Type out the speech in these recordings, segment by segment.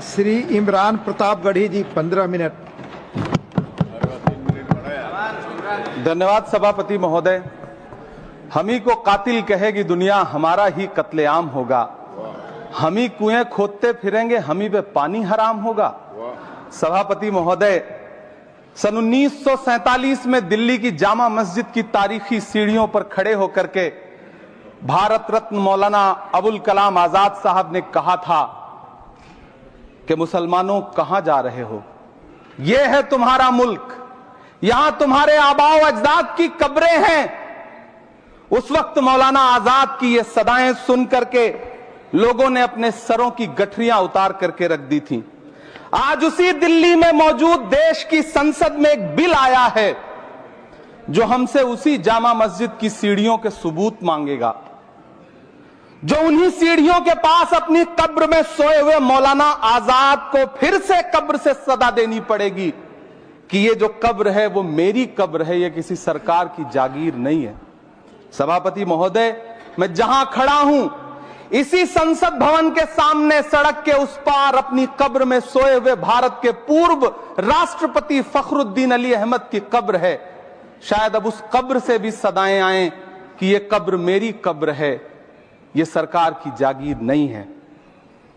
श्री इमरान प्रतापगढ़ी जी 15 minute. धन्यवाद सभापति महोदय। हम ही को कातिल कहेगी दुनिया, हमारा ही कत्लेआम होगा। हम ही कुएं खोदते फिरेंगे, हम ही पे पानी हराम होगा। सभापति महोदय, सन 1947 में दिल्ली की जामा मस्जिद की तारीखी सीढ़ियों पर खड़े होकर के भारत रत्न मौलाना अबुल कलाम आजाद साहब ने कहा था कि मुसलमानों कहां जा रहे हो, यह है तुम्हारा मुल्क, यहां तुम्हारे आबाओ अजदाद की कब्रें हैं। उस वक्त मौलाना आजाद की ये सदाएं सुन करके लोगों ने अपने सरों की गठरियां उतार करके रख दी थी। आज उसी दिल्ली में मौजूद देश की संसद में एक बिल आया है जो हमसे उसी जामा मस्जिद की सीढ़ियों के सबूत मांगेगा, जो उन्हीं सीढ़ियों के पास अपनी कब्र में सोए हुए मौलाना आजाद को फिर से कब्र से सदा देनी पड़ेगी कि ये जो कब्र है वो मेरी कब्र है, ये किसी सरकार की जागीर नहीं है। सभापति महोदय, मैं जहां खड़ा हूं इसी संसद भवन के सामने सड़क के उस पार अपनी कब्र में सोए हुए भारत के पूर्व राष्ट्रपति फखरुद्दीन अली अहमद की कब्र है। शायद अब उस कब्र से भी सदाएं आए कि ये कब्र मेरी कब्र है, ये सरकार की जागीर नहीं है।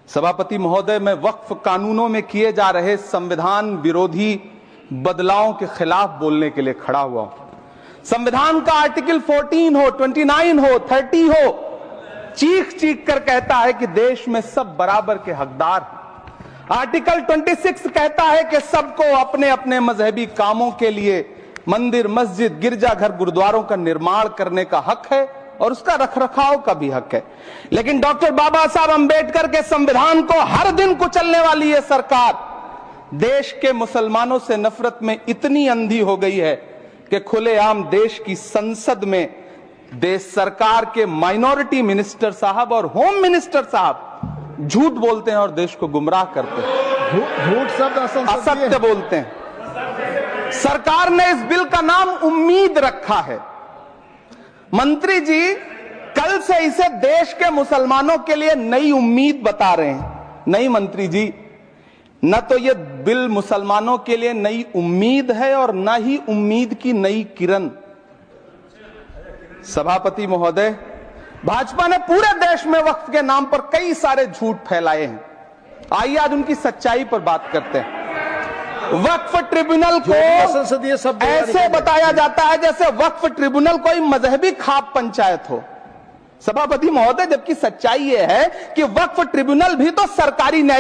सभापति महोदय, मैं वक्फ कानूनों में किए जा रहे संविधान विरोधी बदलावों के खिलाफ बोलने के लिए खड़ा हुआ हूं। संविधान का आर्टिकल 14 हो, 29 हो, 30 हो, चीख चीख कर कहता है कि देश में सब बराबर के हकदार हैं। आर्टिकल 26 कहता है कि सबको अपने अपने मजहबी कामों के लिए मंदिर, मस्जिद, गिरजाघर, गुरुद्वारों का निर्माण करने का हक है और उसका रखरखाव का भी हक है। लेकिन डॉक्टर बाबा साहब अंबेडकर के संविधान को हर दिन कुचलने वाली ये सरकार देश के मुसलमानों से नफरत में इतनी अंधी हो गई है कि खुलेआम देश की संसद में देश सरकार के माइनॉरिटी मिनिस्टर साहब और होम मिनिस्टर साहब झूठ बोलते हैं और देश को गुमराह करते हैं। झूठ शब्द असत्य बोलते हैं। सरकार ने इस बिल का नाम उम्मीद रखा है। मंत्री जी कल से इसे देश के मुसलमानों के लिए नई उम्मीद बता रहे हैं। नहीं मंत्री जी, न तो ये बिल मुसलमानों के लिए नई उम्मीद है और न ही उम्मीद की नई किरण। सभापति महोदय, भाजपा ने पूरे देश में वक्फ के नाम पर कई सारे झूठ फैलाए हैं। आइए आज उनकी सच्चाई पर बात करते हैं। वक्फ ट्रिब्यूनल को ऐसे बताया जाता है जैसे वक्फ ट्रिब्यूनल कोई मजहबी खाप पंचायत हो। सभापति महोदय, जबकि सच्चाई यह है कि वक्फ ट्रिब्यूनल भी तो सरकारी न्याय